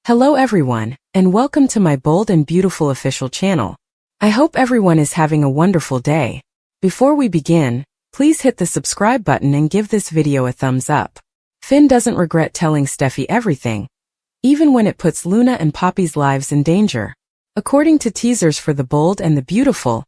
Hello everyone, and welcome to my bold and beautiful official channel. I hope everyone is having a wonderful day. Before we begin, please hit the subscribe button and give this video a thumbs up. Finn doesn't regret telling Steffy everything, even when it puts Luna and Poppy's lives in danger. According to teasers for The Bold and the Beautiful,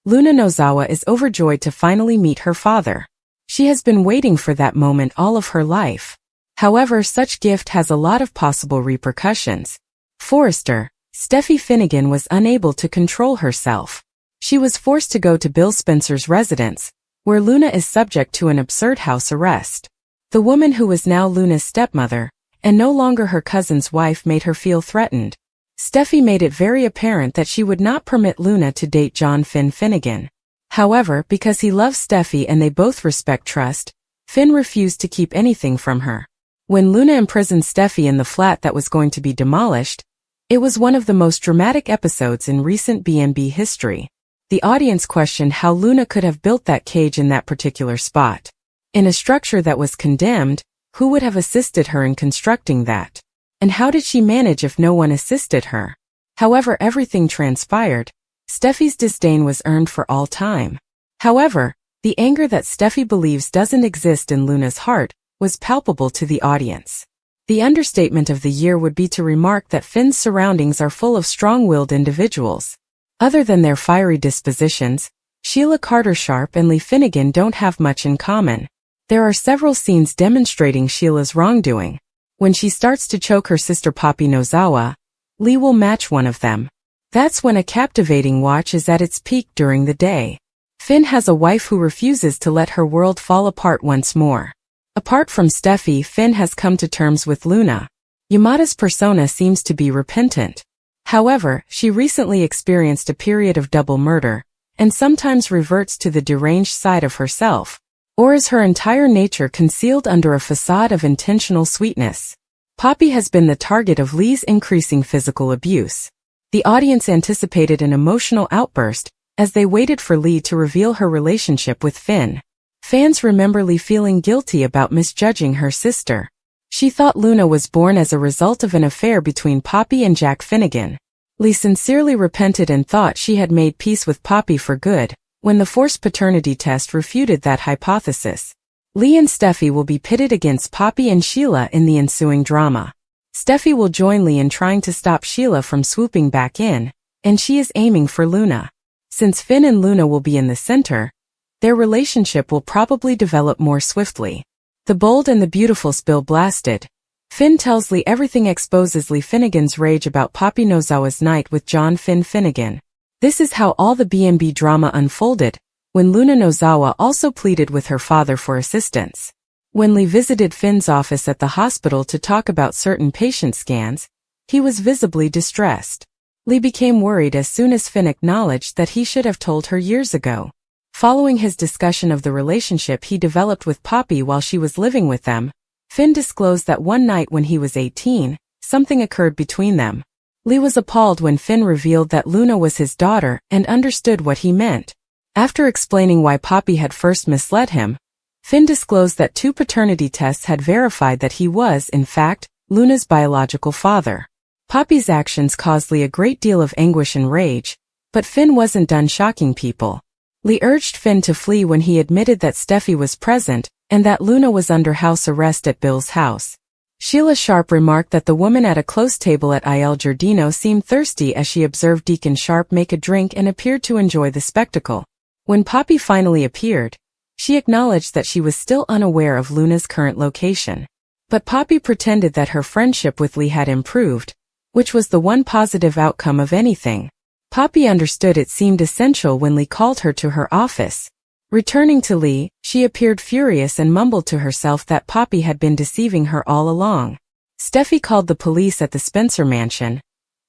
Luna Nozawa is overjoyed to finally meet her father. She has been waiting for that moment all of her life. However, such gift has a lot of possible repercussions. Forrester, Steffy Finnegan was unable to control herself. She was forced to go to Bill Spencer's residence, where Luna is subject to an absurd house arrest. The woman who was now Luna's stepmother, and no longer her cousin's wife, made her feel threatened. Steffy made it very apparent that she would not permit Luna to date John Finn Finnegan. However, because he loves Steffy and they both respect trust, Finn refused to keep anything from her. When Luna imprisoned Steffy in the flat that was going to be demolished, it was one of the most dramatic episodes in recent B&B history. The audience questioned how Luna could have built that cage in that particular spot. In a structure that was condemned, who would have assisted her in constructing that? And how did she manage if no one assisted her? However everything transpired, Steffy's disdain was earned for all time. However, the anger that Steffy believes doesn't exist in Luna's heart was palpable to the audience. The understatement of the year would be to remark that Finn's surroundings are full of strong-willed individuals. Other than their fiery dispositions, Sheila Carter-Sharp and Lee Finnegan don't have much in common. There are several scenes demonstrating Sheila's wrongdoing. When she starts to choke her sister Poppy Nozawa, Lee will match one of them. That's when a captivating watch is at its peak during the day. Finn has a wife who refuses to let her world fall apart once more. Apart from Steffy, Finn has come to terms with Luna. Yamada's persona seems to be repentant. However, she recently experienced a period of double murder, and sometimes reverts to the deranged side of herself. Or is her entire nature concealed under a facade of intentional sweetness? Poppy has been the target of Lee's increasing physical abuse. The audience anticipated an emotional outburst as they waited for Lee to reveal her relationship with Finn. Fans remember Lee feeling guilty about misjudging her sister. She thought Luna was born as a result of an affair between Poppy and Jack Finnegan. Lee sincerely repented and thought she had made peace with Poppy for good, when the forced paternity test refuted that hypothesis. Lee and Steffy will be pitted against Poppy and Sheila in the ensuing drama. Steffy will join Lee in trying to stop Sheila from swooping back in, and she is aiming for Luna. Since Finn and Luna will be in the center, their relationship will probably develop more swiftly. The Bold and the Beautiful spill blasted. Finn tells Lee everything, exposes Lee Finnegan's rage about Poppy Nozawa's night with John Finn Finnegan. This is how all the B&B drama unfolded, when Luna Nozawa also pleaded with her father for assistance. When Lee visited Finn's office at the hospital to talk about certain patient scans, he was visibly distressed. Lee became worried as soon as Finn acknowledged that he should have told her years ago. Following his discussion of the relationship he developed with Poppy while she was living with them, Finn disclosed that one night when he was 18, something occurred between them. Lee was appalled when Finn revealed that Luna was his daughter and understood what he meant. After explaining why Poppy had first misled him, Finn disclosed that 2 paternity tests had verified that he was, in fact, Luna's biological father. Poppy's actions caused Lee a great deal of anguish and rage, but Finn wasn't done shocking people. Lee urged Finn to flee when he admitted that Steffy was present and that Luna was under house arrest at Bill's house. Sheila Sharp remarked that the woman at a close table at Il Giardino seemed thirsty as she observed Deacon Sharp make a drink and appeared to enjoy the spectacle. When Poppy finally appeared, she acknowledged that she was still unaware of Luna's current location. But Poppy pretended that her friendship with Lee had improved, which was the one positive outcome of anything. Poppy understood it seemed essential when Lee called her to her office. Returning to Lee, she appeared furious and mumbled to herself that Poppy had been deceiving her all along. Steffy called the police at the Spencer mansion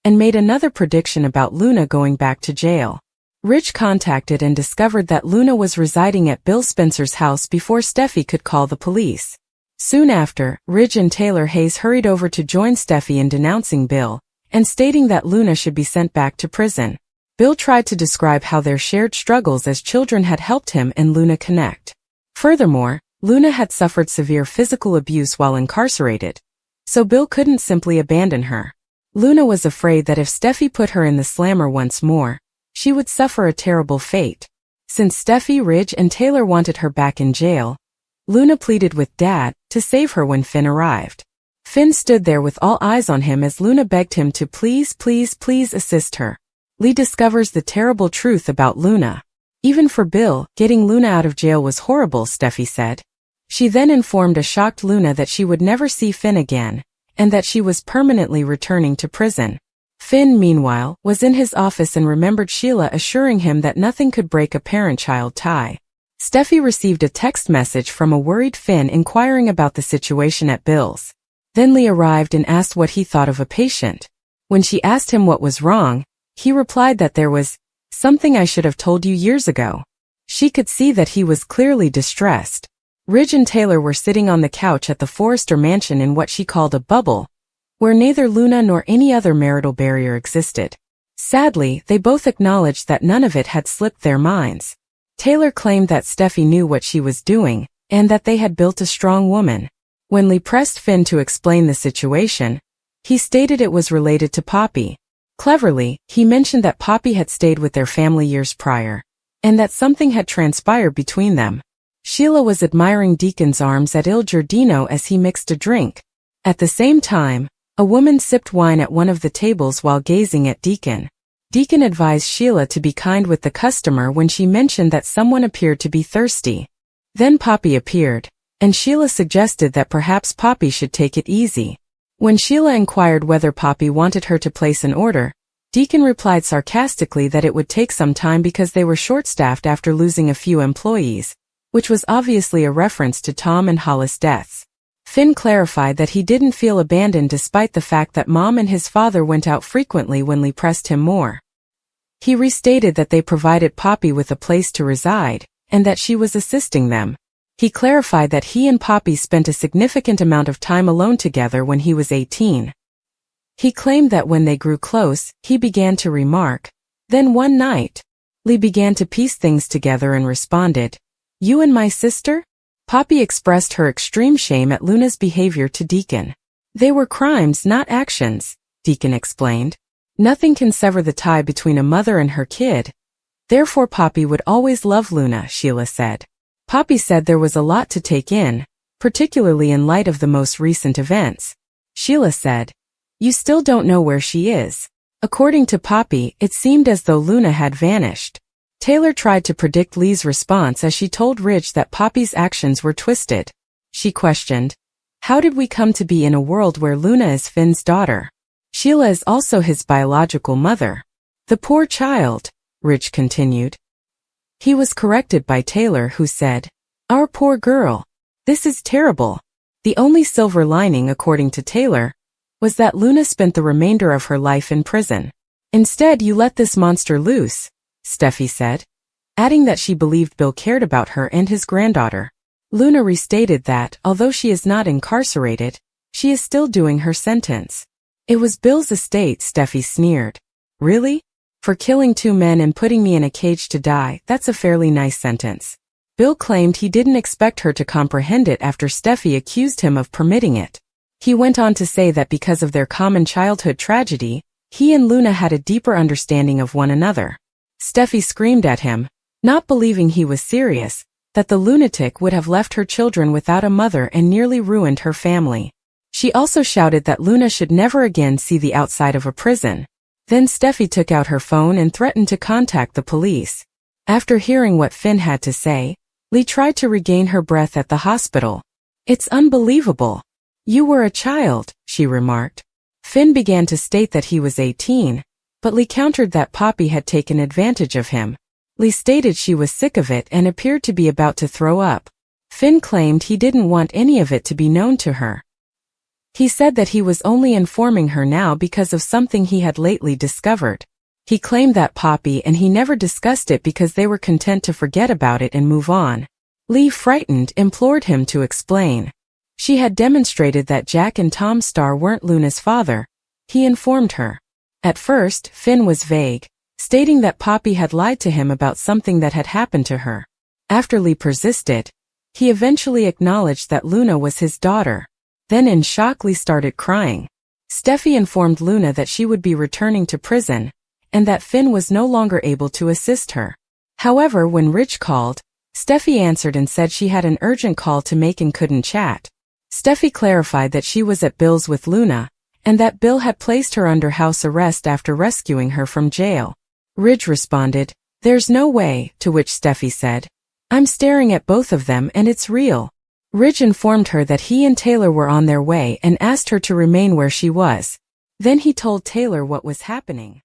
and made another prediction about Luna going back to jail. Rich contacted and discovered that Luna was residing at Bill Spencer's house before Steffy could call the police. Soon after, Ridge and Taylor Hayes hurried over to join Steffy in denouncing Bill and stating that Luna should be sent back to prison. Bill tried to describe how their shared struggles as children had helped him and Luna connect. Furthermore, Luna had suffered severe physical abuse while incarcerated, so Bill couldn't simply abandon her. Luna was afraid that if Steffy put her in the slammer once more, she would suffer a terrible fate. Since Steffy, Ridge, and Taylor wanted her back in jail, Luna pleaded with Dad to save her when Finn arrived. Finn stood there with all eyes on him as Luna begged him to please assist her. Lee discovers the terrible truth about Luna. Even for Bill, getting Luna out of jail was horrible, Steffy said. She then informed a shocked Luna that she would never see Finn again, and that she was permanently returning to prison. Finn, meanwhile, was in his office and remembered Sheila assuring him that nothing could break a parent-child tie. Steffy received a text message from a worried Finn inquiring about the situation at Bill's. Then Lee arrived and asked what he thought of a patient. When she asked him what was wrong, he replied that there was something I should have told you years ago. She could see that he was clearly distressed. Ridge and Taylor were sitting on the couch at the Forrester mansion in what she called a bubble, where neither Luna nor any other marital barrier existed. Sadly, they both acknowledged that none of it had slipped their minds. Taylor claimed that Steffy knew what she was doing, and that they had built a strong woman. When Lee pressed Finn to explain the situation, he stated it was related to Poppy. Cleverly, he mentioned that Poppy had stayed with their family years prior, and that something had transpired between them. Sheila was admiring Deacon's arms at Il Giardino as he mixed a drink. At the same time, a woman sipped wine at one of the tables while gazing at Deacon. Deacon advised Sheila to be kind with the customer when she mentioned that someone appeared to be thirsty. Then Poppy appeared, and Sheila suggested that perhaps Poppy should take it easy. When Sheila inquired whether Poppy wanted her to place an order, Deacon replied sarcastically that it would take some time because they were short-staffed after losing a few employees, which was obviously a reference to Tom and Hollis' deaths. Finn clarified that he didn't feel abandoned despite the fact that Mom and his father went out frequently when Lee pressed him more. He restated that they provided Poppy with a place to reside, and that she was assisting them. He clarified that he and Poppy spent a significant amount of time alone together when he was 18. He claimed that when they grew close, he began to remark, "Then one night, Lee began to piece things together and responded, 'You and my sister?'" Poppy expressed her extreme shame at Luna's behavior to Deacon. "They were crimes, not actions," Deacon explained. "Nothing can sever the tie between a mother and her kid. Therefore Poppy would always love Luna," Sheila said. Poppy said there was a lot to take in, particularly in light of the most recent events. Sheila said, "You still don't know where she is." According to Poppy, it seemed as though Luna had vanished. Taylor tried to predict Lee's response as she told Ridge that Poppy's actions were twisted. She questioned, "How did we come to be in a world where Luna is Finn's daughter? Sheila is also his biological mother." "The poor child," Ridge continued. He was corrected by Taylor, who said, "Our poor girl. This is terrible." The only silver lining, according to Taylor, was that Luna spent the remainder of her life in prison. "Instead, you let this monster loose," Steffy said, adding that she believed Bill cared about her and his granddaughter. Luna restated that, although she is not incarcerated, she is still doing her sentence. "It was Bill's estate," Steffy sneered. "Really? For killing 2 men and putting me in a cage to die, that's a fairly nice sentence." Bill claimed he didn't expect her to comprehend it after Steffy accused him of permitting it. He went on to say that because of their common childhood tragedy, he and Luna had a deeper understanding of one another. Steffy screamed at him, not believing he was serious, that the lunatic would have left her children without a mother and nearly ruined her family. She also shouted that Luna should never again see the outside of a prison. Then Steffy took out her phone and threatened to contact the police. After hearing what Finn had to say, Lee tried to regain her breath at the hospital. "It's unbelievable. You were a child," she remarked. Finn began to state that he was 18, but Lee countered that Poppy had taken advantage of him. Lee stated she was sick of it and appeared to be about to throw up. Finn claimed he didn't want any of it to be known to her. He said that he was only informing her now because of something he had lately discovered. He claimed that Poppy and he never discussed it because they were content to forget about it and move on. Lee, frightened, implored him to explain. She had demonstrated that Jack and Tom Starr weren't Luna's father, he informed her. At first, Finn was vague, stating that Poppy had lied to him about something that had happened to her. After Lee persisted, he eventually acknowledged that Luna was his daughter. Then in shock, Lee started crying. Steffi informed Luna that she would be returning to prison, and that Finn was no longer able to assist her. However, when Ridge called, Steffi answered and said she had an urgent call to make and couldn't chat. Steffi clarified that she was at Bill's with Luna, and that Bill had placed her under house arrest after rescuing her from jail. Ridge responded, "There's no way," to which Steffi said, "I'm staring at both of them and it's real." Ridge informed her that he and Taylor were on their way and asked her to remain where she was. Then he told Taylor what was happening.